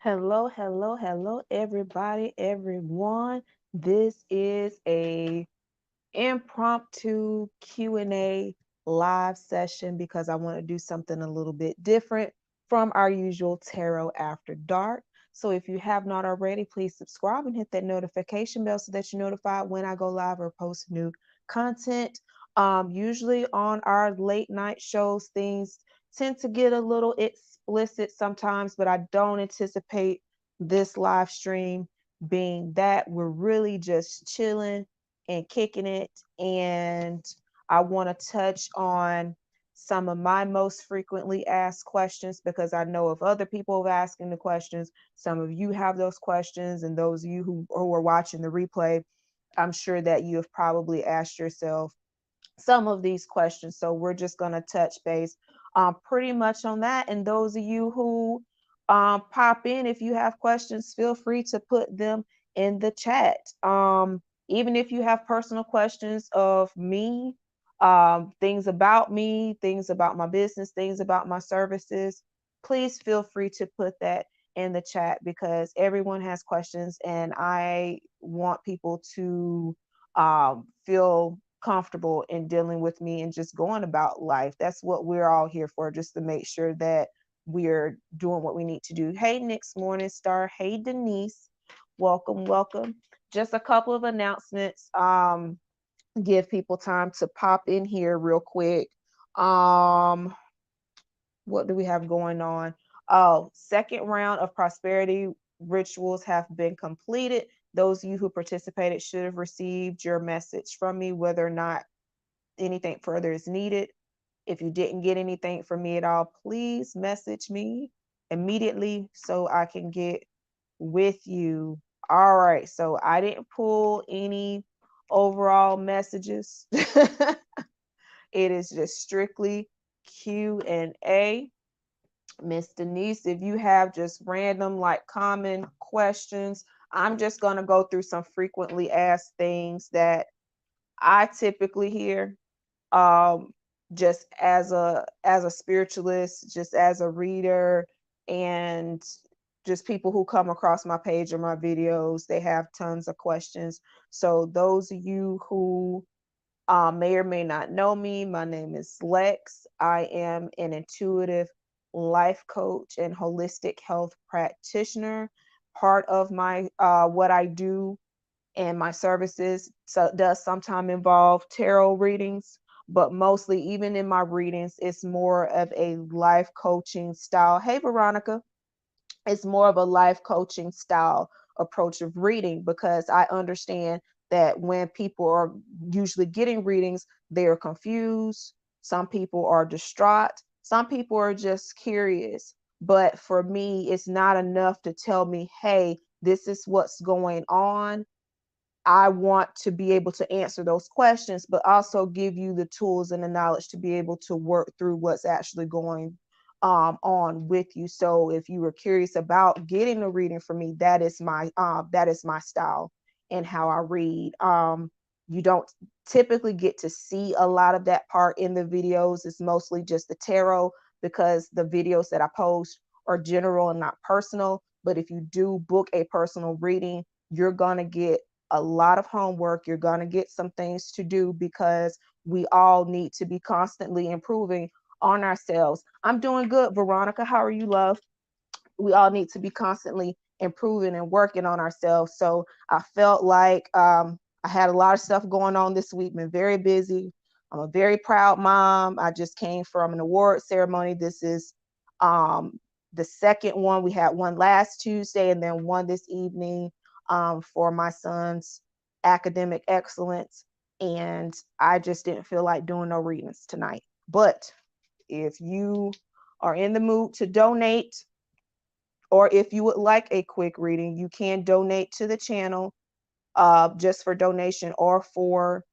Hello, hello, hello, everybody, everyone. This is a impromptu Q&A live session because I want to do something a little bit different from our usual Tarot After Dark. So if you have not already, please subscribe and hit that notification bell so that you're notified when I go live or post new content. Usually on our late night shows, things tend to get a little explicit sometimes, but I don't anticipate this live stream being that. We're really just chilling and kicking it. And I want to touch on some of my most frequently asked questions because I know if other people have asking the questions, some of you have those questions, and those of you who are watching the replay, I'm sure that you have probably asked yourself some of these questions. So we're just going to touch base pretty much on that. And those of you who pop in, if you have questions, feel free to put them in the chat. Even if you have personal questions of me, things about my business, things about my services, please feel free to put that in the chat because everyone has questions and I want people to feel comfortable in dealing with me and just going about life. That's what we're all here for, just to make sure that we're doing what we need to do. Hey, Nick's Morning Star. Hey, Denise. Welcome, welcome. Just a couple of announcements. Give people time to pop in here real quick. What do we have going on? Oh, second round of prosperity rituals have been completed. Those of you who participated should have received your message from me, whether or not anything further is needed. If you didn't get anything from me at all, please message me immediately so I can get with you. All right, so I didn't pull any overall messages. It is just strictly Q&A. Miss Denise, if you have just random, like, common questions, I'm just going to go through some frequently asked things that I typically hear. Um, just as a spiritualist, just as a reader, and just people who come across my page or my videos, they have tons of questions. So those of you who may or may not know me, my name is Lex. I am an intuitive life coach and holistic health practitioner. Part of my what I do and my services does sometimes involve tarot readings, but mostly, even in my readings, it's more of a life coaching style. Hey, Veronica. It's more of a life coaching style approach of reading because I understand that when people are usually getting readings, they are confused. Some people are distraught. Some people are just curious. But for me, it's not enough to tell me, hey, this is what's going on. I want to be able to answer those questions, but also give you the tools and the knowledge to be able to work through what's actually going on with you. So if you were curious about getting a reading from me, that is my style and how I read. You don't typically get to see a lot of that part in the videos. It's mostly just the tarot because the videos that I post are general and not personal. But if you do book a personal reading, you're gonna get a lot of homework. You're going to get some things to do because we all need to be constantly improving on ourselves. I'm doing good, Veronica. How are you, love? We all need to be constantly improving and working on ourselves. So I felt like I had a lot of stuff going on this week, been very busy. I'm a very proud mom. I just came from an award ceremony. This is the second one. We had one last Tuesday and then one this evening for my son's academic excellence. And I just didn't feel like doing no readings tonight. But if you are in the mood to donate, or if you would like a quick reading, you can donate to the channel just for donation or for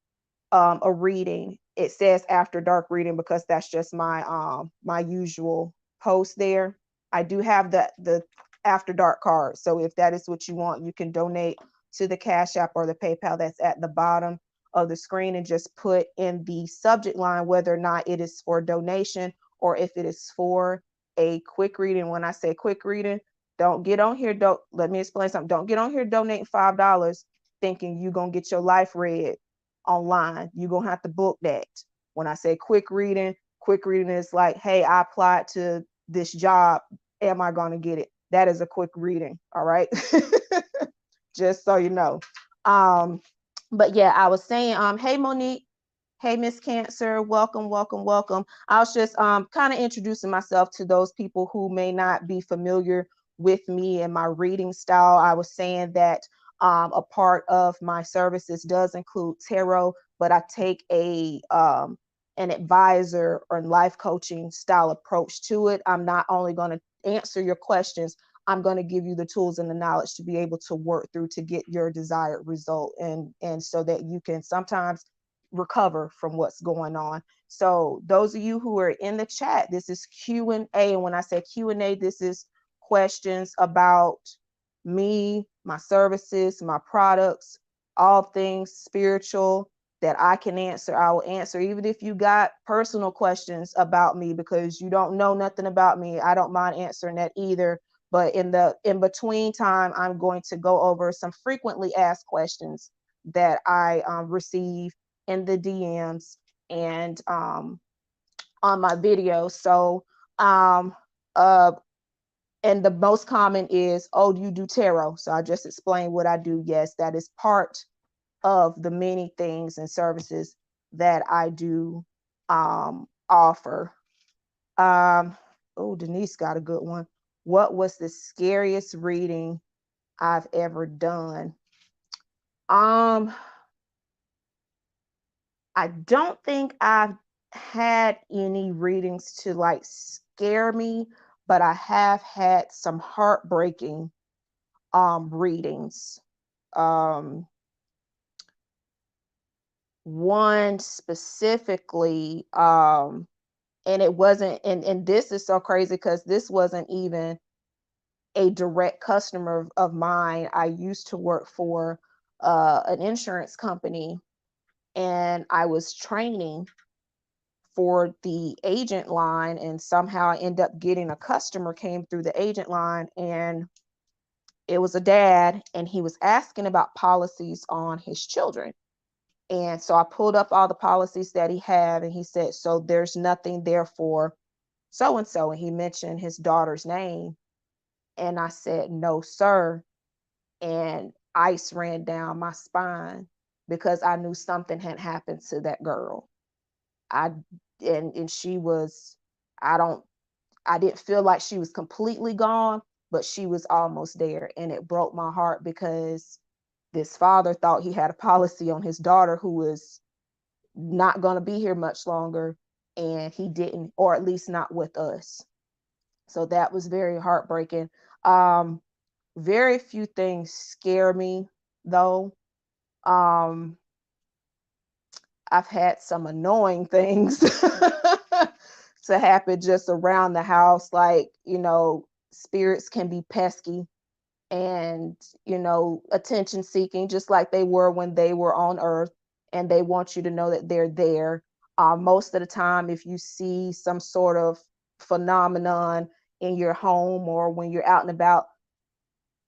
a reading. It says After Dark reading because that's just my usual post there. I do have the After Dark card. So if that is what you want, you can donate to the Cash App or the PayPal that's at the bottom of the screen and just put in the subject line whether or not it is for donation or if it is for a quick reading. When I say quick reading, Don't get on here. Don't let me explain something. Don't get on here donating $5 thinking you're gonna get your life read online. You're gonna have to book that. When I say quick reading is like, hey, I applied to this job. Am I gonna get it? That is a quick reading. All right. Just so you know. But yeah, I was saying, hey Monique, hey Miss Cancer, welcome, welcome, welcome. I was just kind of introducing myself to those people who may not be familiar with me and my reading style. I was saying that a part of my services does include tarot, but I take a an advisor or life coaching style approach to it. I'm not only going to answer your questions, I'm going to give you the tools and the knowledge to be able to work through to get your desired result, and so that you can sometimes recover from what's going on. So those of you who are in the chat, this is Q&A. And when I say Q&A, this is questions about me, my services, my products, all things spiritual that I can answer. I will answer. Even if you got personal questions about me because you don't know nothing about me, I don't mind answering that either. But in the in between time, I'm going to go over some frequently asked questions that I receive in the DMs and on my videos. So um, uh, and the most common is, oh, do you do tarot? So I just explained what I do. Yes, that is part of the many things and services that I do offer. Oh, Denise got a good one. What was the scariest reading I've ever done? Um, I don't think I've had any readings to like scare me, but I have had some heartbreaking readings. Um, one specifically, and it wasn't, and this is so crazy because this wasn't even a direct customer of mine. I used to work for an insurance company, and I was training for the agent line, and somehow I end up getting a customer came through the agent line, and it was a dad, and he was asking about policies on his children. And so I pulled up all the policies that he had, and he said, so there's nothing there for so and so, and he mentioned his daughter's name. And I said, no sir. And ice ran down my spine because I knew something had happened to that girl. I and she was, I don't, I didn't feel like she was completely gone, but she was almost there. And it broke my heart because this father thought he had a policy on his daughter who was not going to be here much longer, and he didn't, or at least not with us. So that was very heartbreaking. Very few things scare me though. Um, I've had some annoying things to happen just around the house. Like, spirits can be pesky and, attention seeking, just like they were when they were on earth, and they want you to know that they're there. Most of the time, if you see some sort of phenomenon in your home or when you're out and about,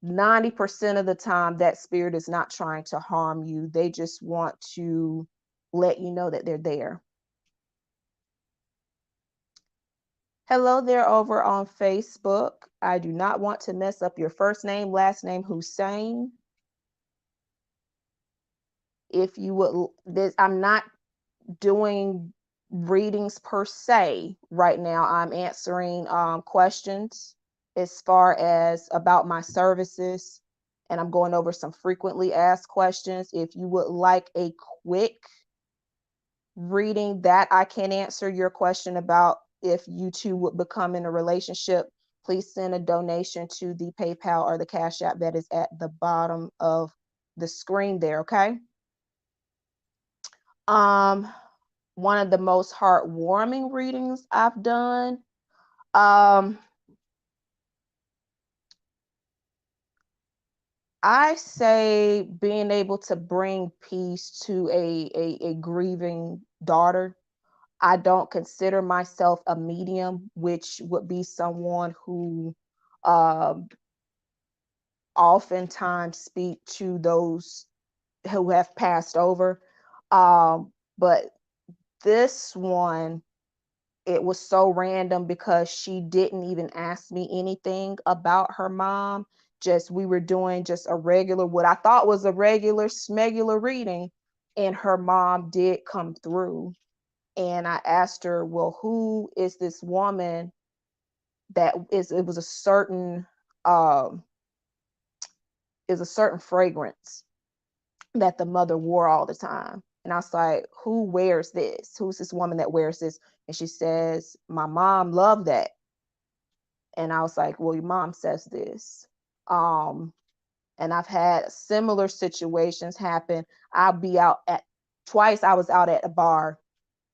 90% of the time that spirit is not trying to harm you. They just want to let you know that they're there. Hello there over on Facebook. I do not want to mess up your first name, last name, Hussein. If you would, I'm not doing readings per se right now. I'm answering questions as far as about my services, and I'm going over some frequently asked questions. If you would like a quick reading that I can answer your question about if you two would become in a relationship, please send a donation to the PayPal or the Cash App that is at the bottom of the screen there, okay? One of the most heartwarming readings I've done. I say being able to bring peace to a grieving daughter. I don't consider myself a medium, which would be someone who oftentimes speak to those who have passed over. But this one, it was so random because she didn't even ask me anything about her mom. Just we were doing just a regular, what I thought was a regular smegular reading, and her mom did come through. And I asked her, well, who is this woman that is, it was a certain um is a certain fragrance that the mother wore all the time. And I was like, who wears this? Who's this woman that wears this? And she says, my mom loved that. And I was like, well, your mom says this. Um, and I've had similar situations happen. I'll be out at twice I was out at a bar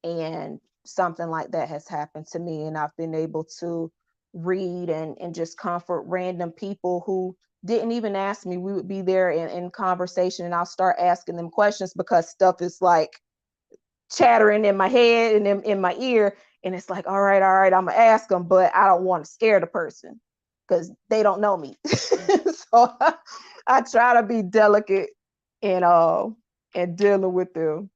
and something like that has happened to me. And I've been able to read and just comfort random people who didn't even ask me. We would be there in conversation and I'll start asking them questions because stuff is like chattering in my head and in my ear. And it's like, all right, I'm gonna ask them, but I don't want to scare the person because they don't know me. So I try to be delicate and dealing with them.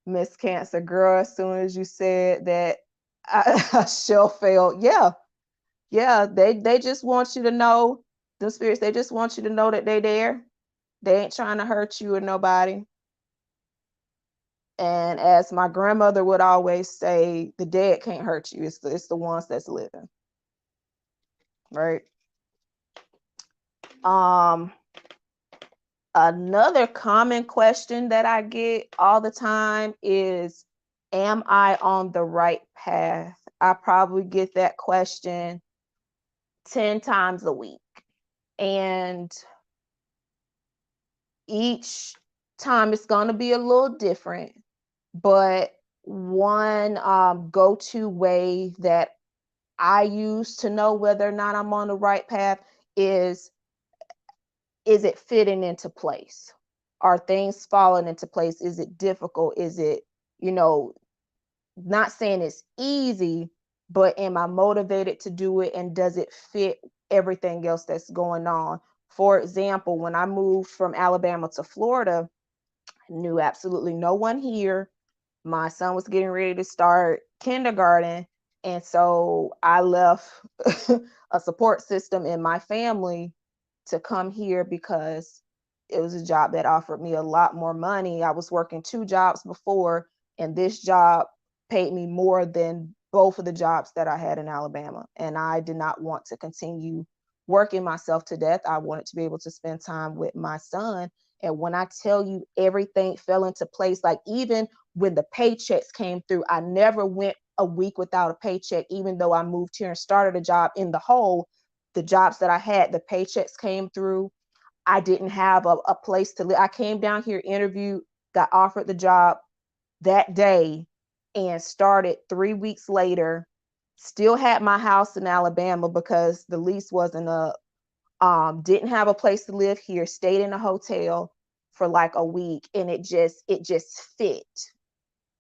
Miss Cancer Girl, as soon as you said that, I shell failed. Yeah, they just want you to know, the spirits, they just want you to know that they there. They ain't trying to hurt you or nobody. And as my grandmother would always say, the dead can't hurt you. It's the ones that's living. Right. Um, Another common question that I get all the time is, am I on the right path? I probably get that question 10 times a week. And each time it's going to be a little different. But one go-to way that I use to know whether or not I'm on the right path is it fitting into place? Are things falling into place? Is it difficult? Is it, you know, not saying it's easy, but am I motivated to do it? And does it fit everything else that's going on? For example, when I moved from Alabama to Florida, I knew absolutely no one here. My son was getting ready to start kindergarten. And so I left a support system in my family to come here because it was a job that offered me a lot more money. I was working 2 jobs before, and this job paid me more than both of the jobs that I had in Alabama. And I did not want to continue working myself to death. I wanted to be able to spend time with my son. And when I tell you everything fell into place, like even when the paychecks came through, I never went a week without a paycheck, even though I moved here and started a job in the hole. The jobs that I had, the paychecks came through. I didn't have a place to live. I came down here, interviewed, got offered the job that day, and started 3 weeks later. Still had my house in Alabama because the lease wasn't up. Didn't have a place to live here. Stayed in a hotel for like a week, and it just fit.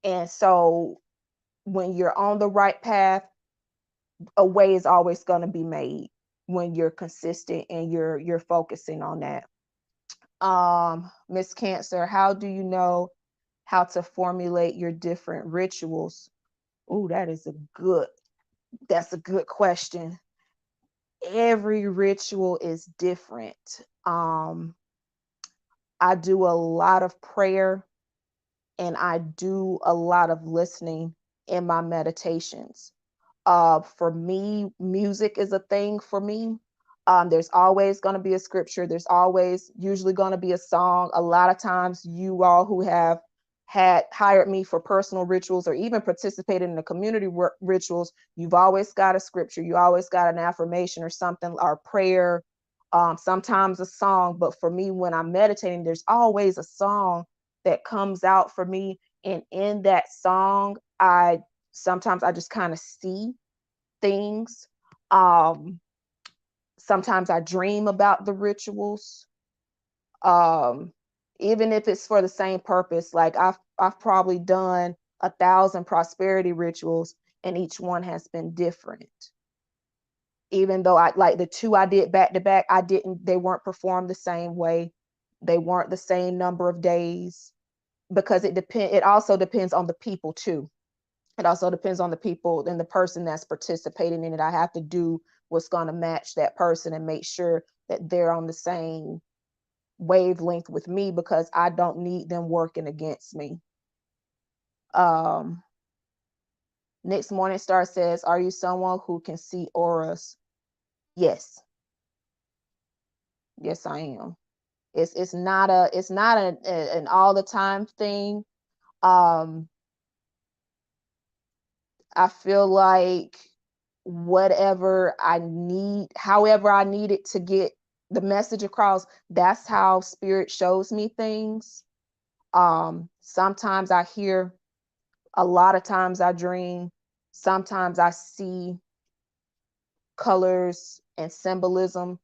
And so when you're on the right path, a way is always going to be made when you're consistent and you're focusing on that. Miss Cancer, how do you know how to formulate your different rituals? Oh, that's a good question. Every ritual is different. I do a lot of prayer and I do a lot of listening in my meditations. For me, music is a thing for me. There's always going to be a scripture. There's always usually going to be a song. A lot of times, you all who have had hired me for personal rituals or even participated in the community rituals, you've always got a scripture. You always got an affirmation or something, or prayer, sometimes a song. But for me, when I'm meditating, there's always a song that comes out for me. And in that song, sometimes I just kind of see things. Um, Sometimes I dream about the rituals. Um, Even if it's for the same purpose, like I've probably done 1,000 prosperity rituals, and each one has been different. even though I like the two I did back to back, they weren't performed the same way. They weren't the same number of days, because it also depends on the people too. It also depends on the people and the person that's participating in it. I have to do what's going to match that person and make sure that they're on the same wavelength with me, because I don't need them working against me. Next Morning Star says, are you someone who can see auras? Yes. Yes, I am. It's not an all the time thing. I feel like however I need it to get the message across, that's how spirit shows me things. Sometimes I hear, a lot of times I dream, sometimes I see colors and symbolism,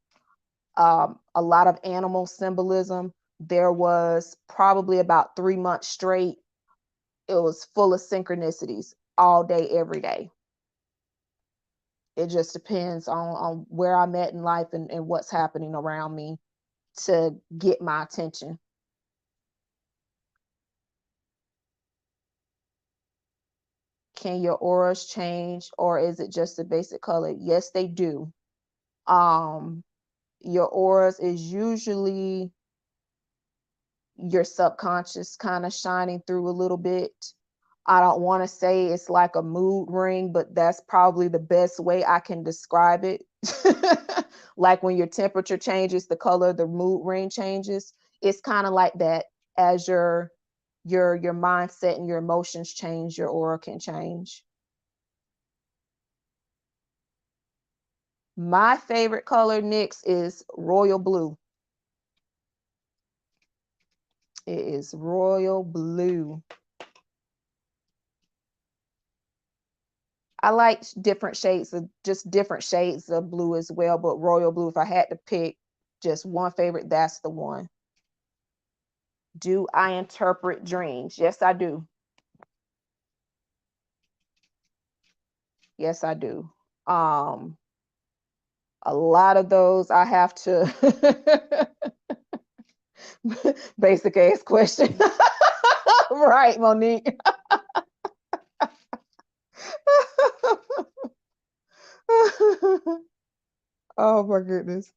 a lot of animal symbolism. There was probably about 3 months straight, it was full of synchronicities all day, every day. It just depends on where I'm at in life and what's happening around me to get my attention. Can your auras change, or is it just a basic color? Yes, they do. Your auras is usually your subconscious kind of shining through a little bit. I don't want to say it's like a mood ring, but that's probably the best way I can describe it. Like when your temperature changes, the color of the mood ring changes. It's kind of like that. As your mindset and your emotions change, your aura can change. My favorite color, Nyx, is royal blue. It is royal blue. I like different shades of blue as well, but royal blue, if I had to pick just one favorite, that's the one. Do I interpret dreams? Yes, I do. Yes, I do. A lot of those I have to basic ass question. Right, Monique. Oh my goodness.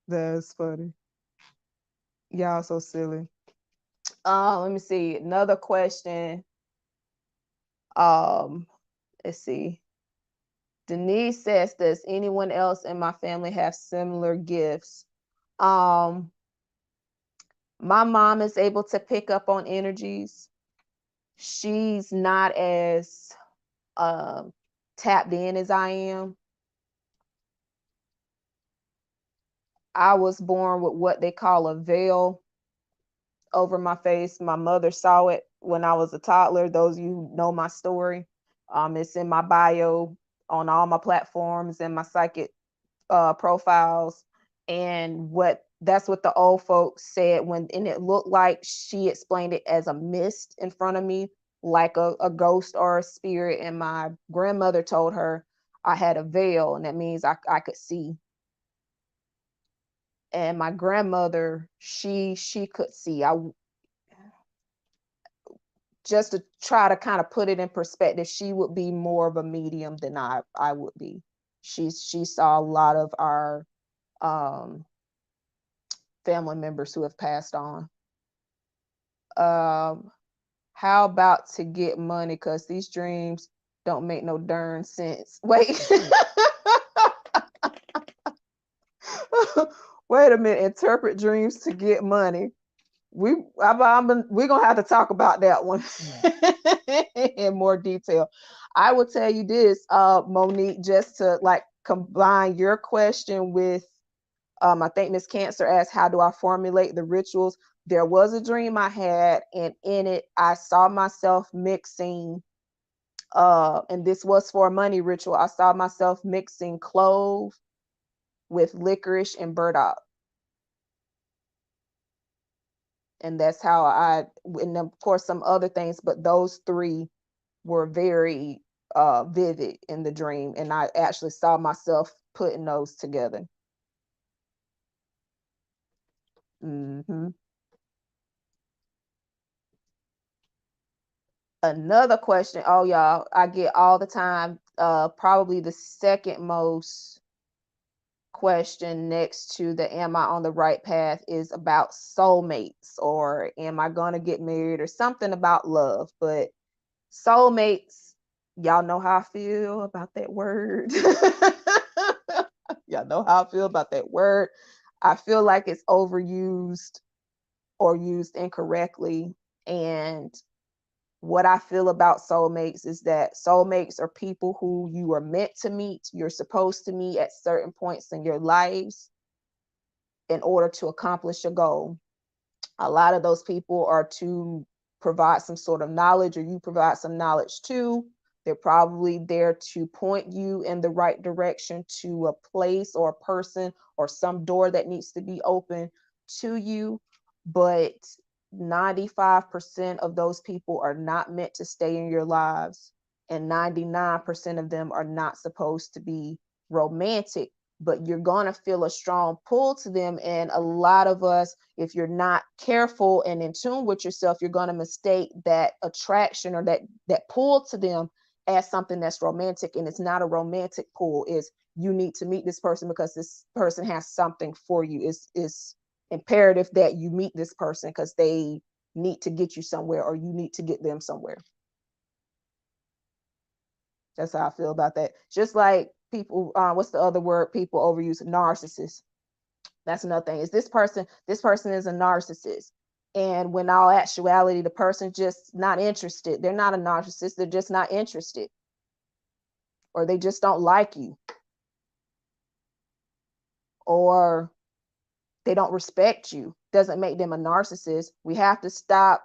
That's funny. Y'all so silly. Let me see. Another question. Um, let's see. Denise says, does anyone else in my family have similar gifts? Um, my mom is able to pick up on energies. She's not as tapped in as I am. I was born with what they call a veil over my face. My mother saw it when I was a toddler. Those of you who know my story, it's in my bio on all my platforms and my psychic profiles. And that's what the old folks said and it looked like she explained it as a mist in front of me, like a ghost or a spirit. And my grandmother told her I had a veil, and that means I could see. And my grandmother, she could see. I Just to try to kind of put it in perspective, she would be more of a medium than I would be. She saw a lot of our family members who have passed on. How about to get money? Because these dreams don't make no darn sense. Wait. Wait a minute. Interpret dreams to get money. We're gonna have to talk about that one in more detail. I will tell you this, Monique, just to like combine your question with I think Miss Cancer asked, how do I formulate the rituals? There was a dream I had, and in it I saw myself mixing and this was for a money ritual. I saw myself mixing clove with licorice and burdock. And that's how and of course some other things, but those three were very vivid in the dream. And I actually saw myself putting those together. Another question, oh y'all, I get all the time, probably the second most question next to the am I on the right path is about soulmates, or am I gonna get married, or something about love. But soulmates, y'all know how I feel about that word. Y'all know how I feel about that word. I feel like it's overused or used incorrectly. And what I feel about soulmates is that soulmates are people who you are meant to meet, you're supposed to meet at certain points in your lives in order to accomplish a goal. A lot of those people are to provide some sort of knowledge, or you provide some knowledge too. They're probably there to point you in the right direction to a place or a person or some door that needs to be open to you. But 95% of those people are not meant to stay in your lives, and 99% of them are not supposed to be romantic. But you're going to feel a strong pull to them. And a lot of us, if you're not careful and in tune with yourself, you're going to mistake that attraction or that pull to them as something that's romantic. And it's not a romantic pull. Is you need to meet this person because this person has something for you. It's imperative that you meet this person because they need to get you somewhere, or you need to get them somewhere. That's how I feel about that. Just like people, what's the other word people overuse? Narcissist. That's another thing. Is this person is a narcissist. And when all actuality, the person just not interested. They're not a narcissist. They're just not interested. Or they just don't like you. Or they don't respect you. Doesn't make them a narcissist. We have to stop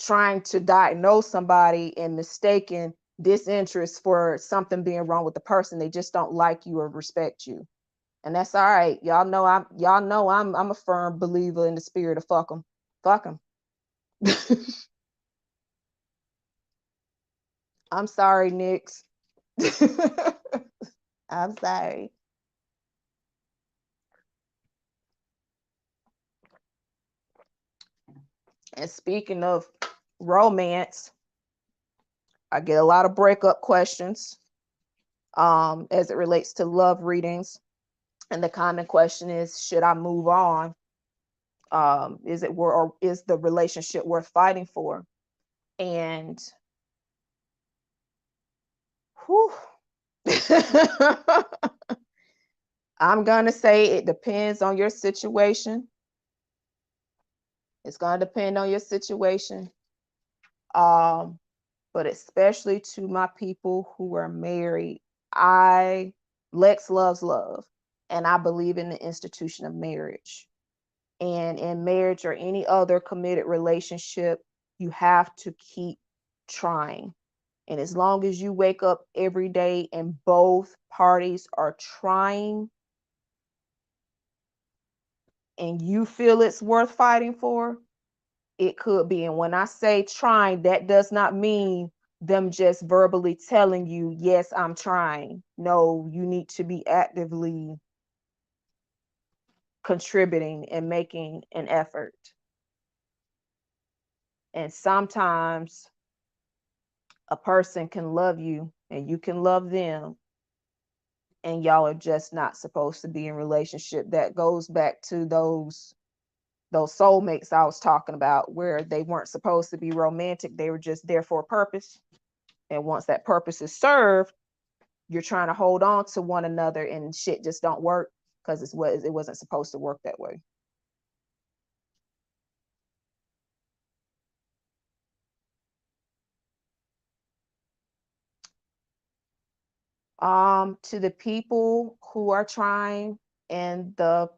trying to diagnose somebody and mistaking disinterest for something being wrong with the person. They just don't like you or respect you. And that's all right. Y'all know I'm a firm believer in the spirit of fuck them. Fuck them. I'm sorry, Nix. I'm sorry. And speaking of romance, I get a lot of breakup questions as it relates to love readings. And the common question is, should I move on? Is it or is the relationship worth fighting for? And whew, I'm gonna say it depends on your situation. It's gonna depend on your situation. But especially to my people who are married, Lex loves love, and I believe in the institution of marriage. And in marriage or any other committed relationship, you have to keep trying. And as long as you wake up every day and both parties are trying and you feel it's worth fighting for, it could be. And when I say trying, that does not mean them just verbally telling you, yes, I'm trying. No, you need to be actively contributing and making an effort. And sometimes a person can love you and you can love them, and y'all are just not supposed to be in relationship. That goes back to those soulmates I was talking about, where they weren't supposed to be romantic. They were just there for a purpose. And once that purpose is served, you're trying to hold on to one another and shit just don't work because it wasn't supposed to work that way. To the people who are trying and the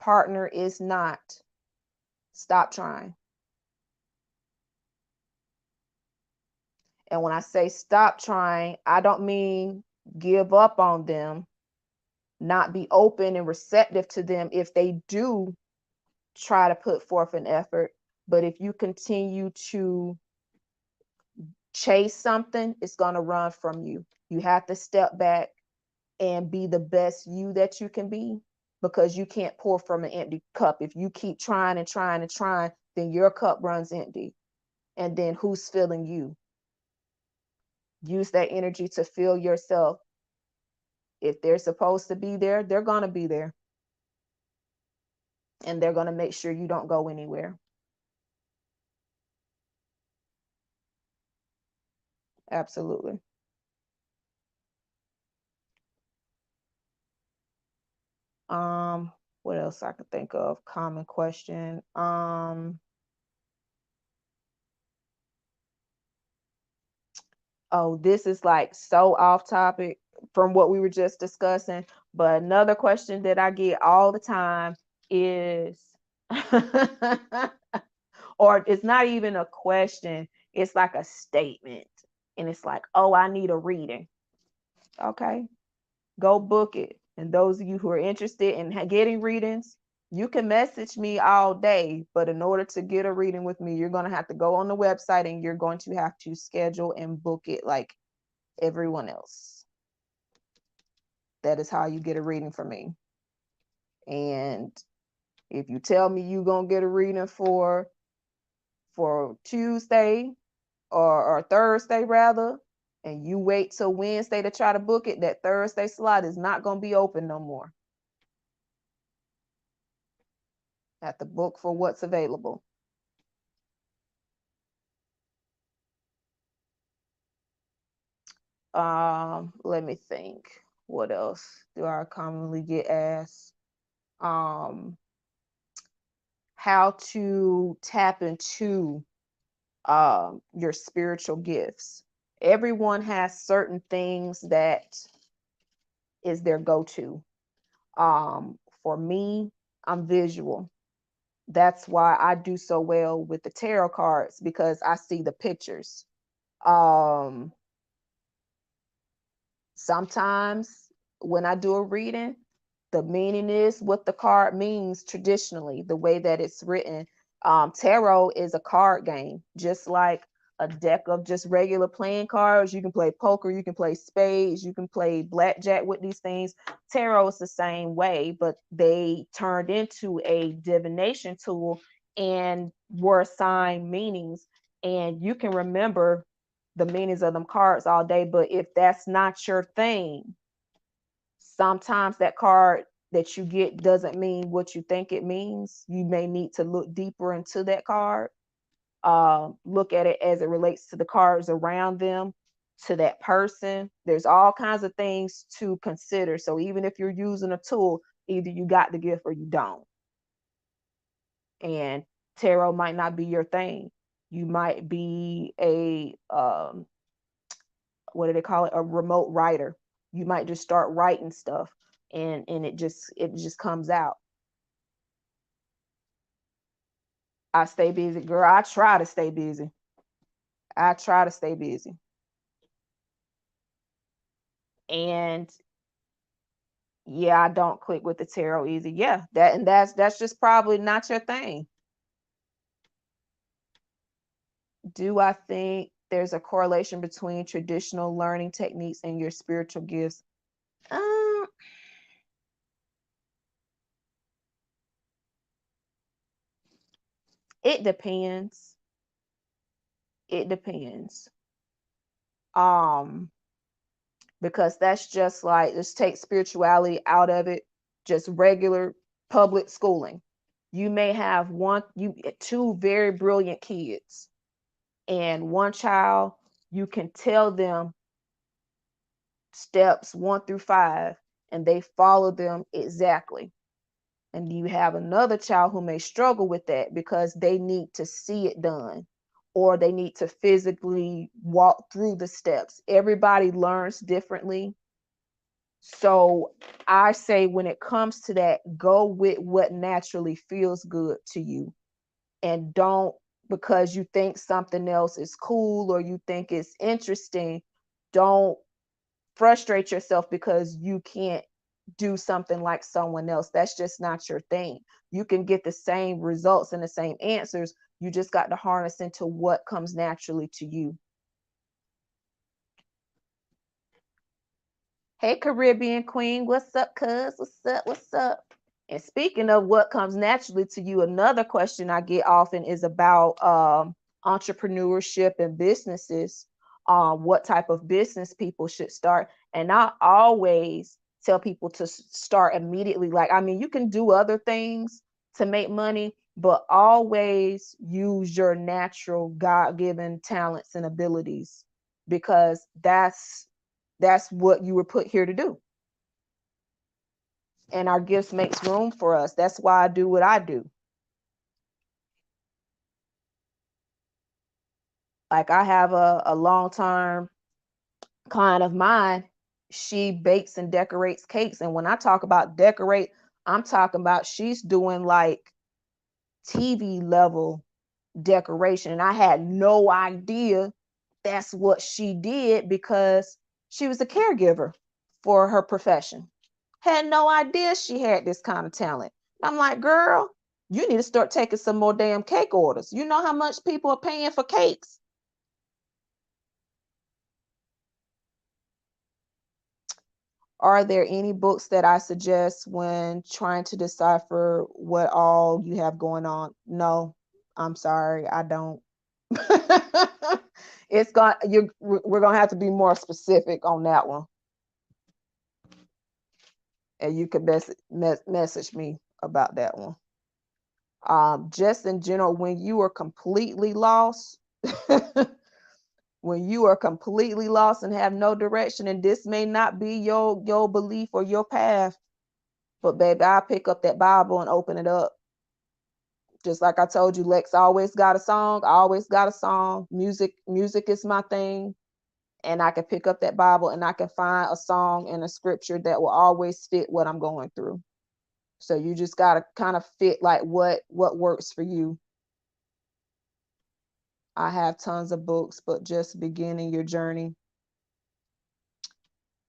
partner is not, stop trying. And when I say stop trying, I don't mean give up on them, not be open and receptive to them if they do try to put forth an effort. But if you continue to chase something, it's going to run from you. You have to step back and be the best you that you can be, because you can't pour from an empty cup. If you keep trying and trying and trying, then your cup runs empty. And then who's filling you? Use that energy to fill yourself. If they're supposed to be there, they're going to be there. And they're going to make sure you don't go anywhere. Absolutely. What else I could think of? Common question. Oh, this is like so off topic from what we were just discussing. But another question that I get all the time is, or it's not even a question, it's like a statement. And it's like, oh, I need a reading. Okay, go book it. And those of you who are interested in getting readings, you can message me all day. But in order to get a reading with me, you're going to have to go on the website and you're going to have to schedule and book it like everyone else. That is how you get a reading from me. And if you tell me you're going to get a reading for Tuesday or Thursday rather, and you wait till Wednesday to try to book it, that Thursday slot is not going to be open no more. Have to book for what's available. Let me think. What else do I commonly get asked? How to tap into your spiritual gifts. Everyone has certain things that is their go-to. For me, I'm visual. That's why I do so well with the tarot cards, because I see the pictures. Sometimes when I do a reading, the meaning is what the card means traditionally, the way that it's written. Tarot is a card game, just like a deck of just regular playing cards. You can play poker, you can play spades, you can play blackjack with these things. Tarot is the same way, but they turned into a divination tool and were assigned meanings. And you can remember the meanings of them cards all day, but if that's not your thing, sometimes that card that you get doesn't mean what you think it means. You may need to look deeper into that card. Look at it as it relates to the cards around them, to that person. There's all kinds of things to consider. So even if you're using a tool, either you got the gift or you don't. And tarot might not be your thing. You might be a what do they call it, a remote writer. You might just start writing stuff, and it just comes out. I stay busy, girl. I try to stay busy. I try to stay busy. And yeah, I don't click with the tarot easy. Yeah, that's just probably not your thing. Do I think there's a correlation between traditional learning techniques and your spiritual gifts? Um, it depends. It depends. Um, because that's just like, let's take spirituality out of it, just regular public schooling. You may have two very brilliant kids, and one child, you can tell them steps 1 through 5 and they follow them exactly. And you have another child who may struggle with that because they need to see it done, or they need to physically walk through the steps. Everybody learns differently. So I say, when it comes to that, go with what naturally feels good to you. And don't, because you think something else is cool or you think it's interesting, don't frustrate yourself because you can't do something like someone else. That's just not your thing. You can get the same results and the same answers. You just got to harness into what comes naturally to you. Hey, Caribbean Queen, what's up, cuz? What's up? What's up? And speaking of what comes naturally to you, another question I get often is about entrepreneurship and businesses, what type of business people should start. And I always tell people to start immediately. Like, I mean, you can do other things to make money, but always use your natural God-given talents and abilities, because that's what you were put here to do. And our gifts makes room for us. That's why I do what I do. Like, I have a long-term client of mine. She bakes and decorates cakes. And when I talk about decorate, I'm talking about she's doing like TV level decoration. And I had no idea that's what she did, because she was a caregiver for her profession. Had no idea she had this kind of talent. I'm like, girl, you need to start taking some more damn cake orders. You know how much people are paying for cakes? Are there any books that I suggest when trying to decipher what all you have going on? No, I'm sorry, I don't. We're gonna have to be more specific on that one, and you can message me about that one. Just in general, when you are completely lost, when you are completely lost and have no direction, and this may not be your belief or your path, but baby, I pick up that Bible and open it up. Just like I told you, Lex always got a song. I always got a song. Music is my thing. And I can pick up that Bible and I can find a song and a scripture that will always fit what I'm going through. So you just gotta kind of fit like what works for you. I have tons of books, but just beginning your journey.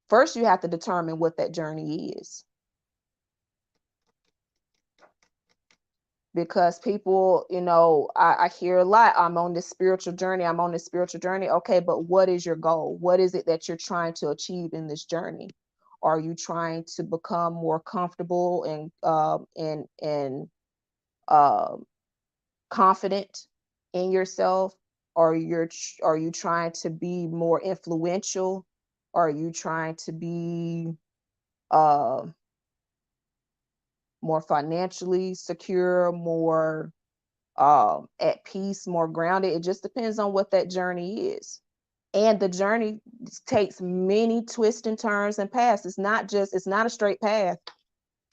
First, you have to determine what that journey is. Because people, I hear a lot, I'm on this spiritual journey. I'm on this spiritual journey. Okay, but what is your goal? What is it that you're trying to achieve in this journey? Are you trying to become more comfortable and confident in yourself? Are you trying to be more influential? Are you trying to be uh, more financially secure, more at peace, more grounded? It just depends on what that journey is. And the journey takes many twists and turns and paths. It's not a straight path.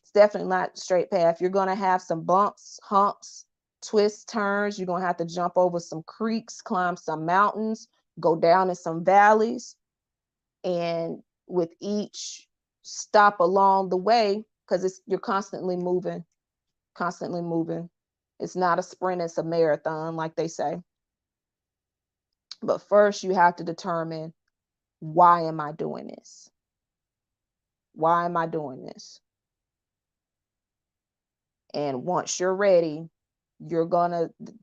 It's definitely not a straight path. You're going to have some bumps, humps, twists, turns. You're going to have to jump over some creeks, climb some mountains, go down in some valleys. And with each stop along the way, because you're constantly moving, constantly moving. It's not a sprint, it's a marathon, like they say. But first, you have to determine, why am I doing this? Why am I doing this? And once you're ready,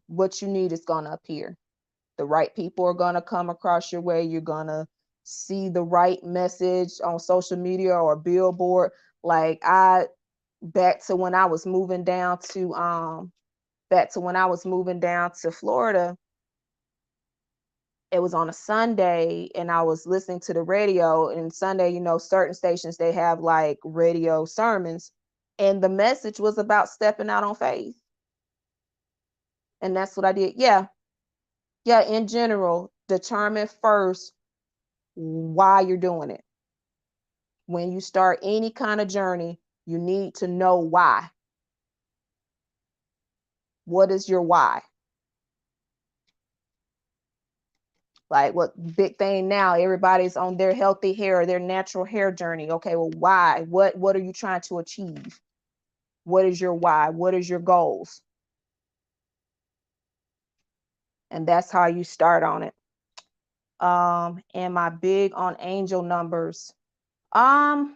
what you need is gonna appear. The right people are gonna come across your way. You're gonna see the right message on social media or billboard. Like back to when I was moving down to Florida. It was on a Sunday and I was listening to the radio, and Sunday, certain stations, they have like radio sermons, and the message was about stepping out on faith. And that's what I did. Yeah. Yeah. In general, determine first why you're doing it. When you start any kind of journey, you need to know why. What is your why? Like, what big thing now, everybody's on their healthy hair, their natural hair journey. Okay, well, why? What are you trying to achieve? What is your why? What is your goals? And that's how you start on it. Am I big on angel numbers? I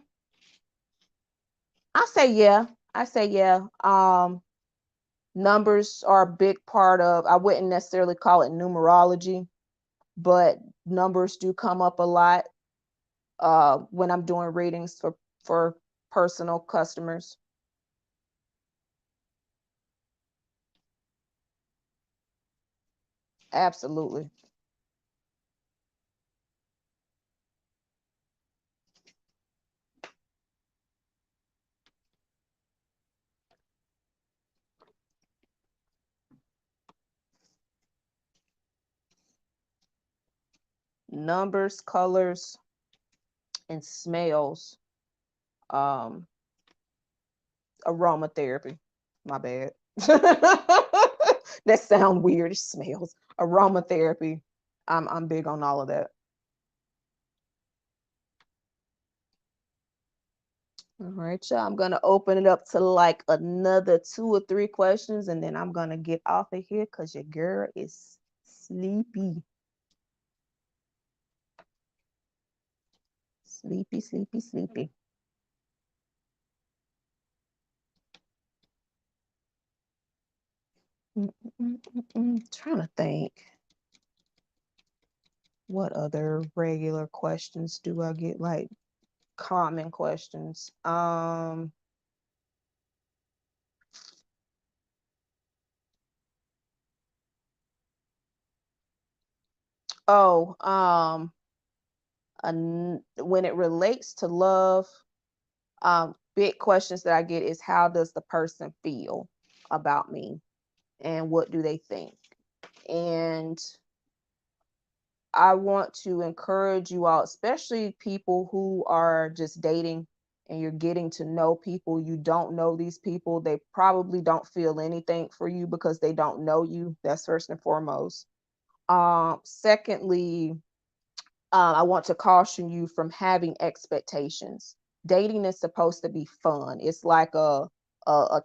say yeah. I say yeah. Numbers are a big part of, I wouldn't necessarily call it numerology, but numbers do come up a lot. when I'm doing readings for personal customers. Absolutely. Numbers, colors, and smells. Um, Aromatherapy. My bad. That sound weird. It smells. Aromatherapy. I'm big on all of that. All right, y'all. I'm gonna open it up to like another 2 or 3 questions, and then I'm gonna get off of here because your girl is sleepy. Sleepy, sleepy, sleepy. Trying to think. What other regular questions do I get? Like common questions. Oh, when it relates to love, big questions that I get is how does the person feel about me and what do they think? And I want to encourage you all, especially people who are just dating and you're getting to know people. You don't know these people. They probably don't feel anything for you because they don't know you. That's first and foremost. Secondly, I want to caution you from having expectations. Dating is supposed to be fun. It's like a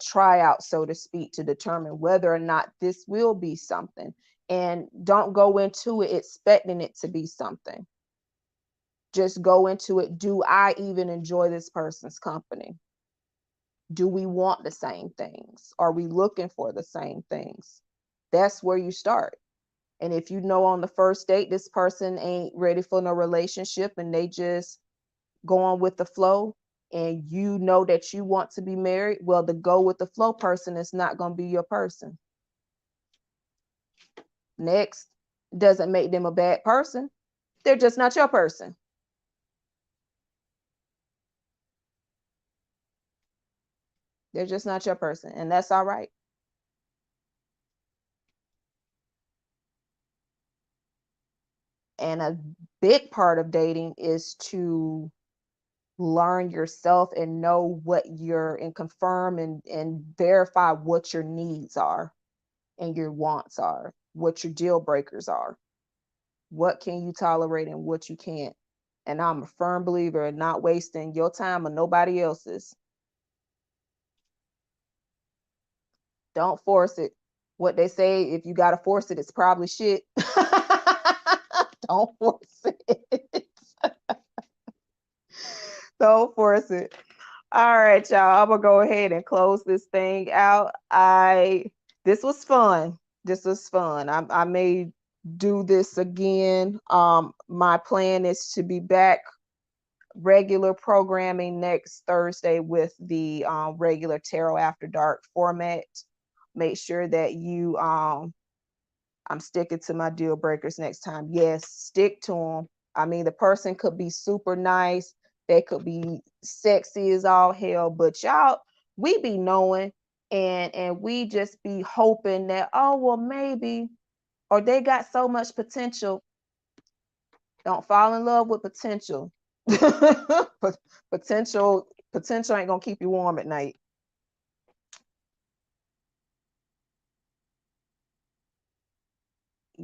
tryout, so to speak, to determine whether or not this will be something. And don't go into it expecting it to be something. Just go into it. Do I even enjoy this person's company? Do we want the same things? Are we looking for the same things? That's where you start. And if you know on the first date, this person ain't ready for no relationship and they just going with the flow, and you know that you want to be married, well, the go with the flow person is not going to be your person. Next, doesn't make them a bad person. They're just not your person. They're just not your person. And that's all right. And a big part of dating is to learn yourself and know what you're and confirm and verify what your needs are and your wants are, what your deal breakers are, what can you tolerate and what you can't. And I'm a firm believer in not wasting your time or nobody else's. Don't force it. What they say, if you gotta force it, it's probably shit. Don't force it. Don't force it. All right, y'all. I'm gonna go ahead and close this thing out. This was fun. This was fun. I may do this again. My plan is to be back regular programming next Thursday with the regular Tarot After Dark format. Make sure that you I'm sticking to my deal breakers next time. Yes, stick to them. I mean, the person could be super nice. They could be sexy as all hell, but y'all, we be knowing and we just be hoping that, oh, well, maybe, or they got so much potential. Don't fall in love with potential. Potential ain't gonna keep you warm at night.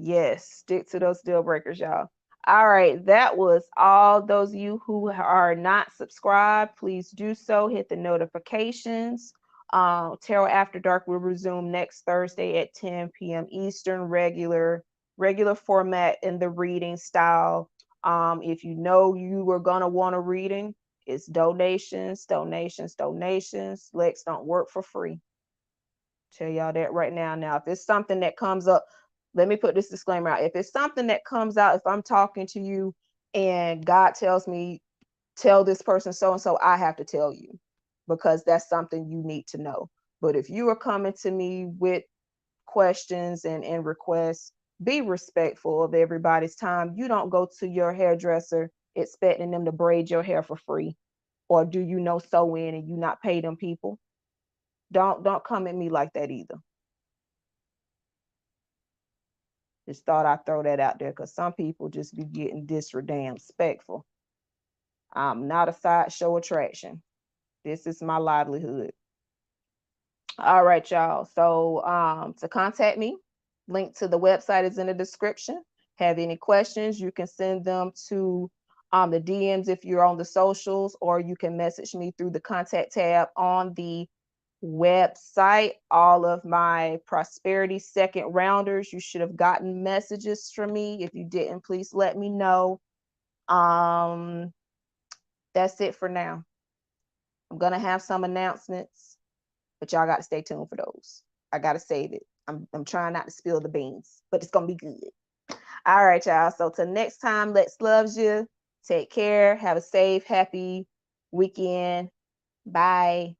Yes, stick to those deal breakers, y'all. All right, that was all. Those of you who are not subscribed, please do so. Hit the notifications. Tarot After Dark will resume next Thursday at 10 p.m. Eastern, regular format in the reading style. If you know you were gonna want a reading, it's donations, donations, donations. Lex don't work for free. Tell y'all that right now. Now, if it's something that comes up, let me put this disclaimer out. If it's something that comes out, if I'm talking to you and God tells me tell this person so and so, I have to tell you because that's something you need to know. But if you are coming to me with questions and requests, be respectful of everybody's time. You don't go to your hairdresser expecting them to braid your hair for free, or do you know sew in and you not pay them people. Don't come at me like that either. Just thought I'd throw that out there because some people just be getting disrespectful. I'm not a sideshow attraction. This is my livelihood. All right, y'all. So to contact me, link to the website is in the description. Have any questions, you can send them to the DMs if you're on the socials, or you can message me through the contact tab on the website. All of my prosperity second rounders, you should have gotten messages from me. If you didn't, please let me know. That's it for now. I'm gonna have some announcements, but y'all got to stay tuned for those. I got to save it. I'm trying not to spill the beans, but it's going to be good. All right, y'all. So till next time, Lex loves you. Take care. Have a safe, happy weekend. Bye.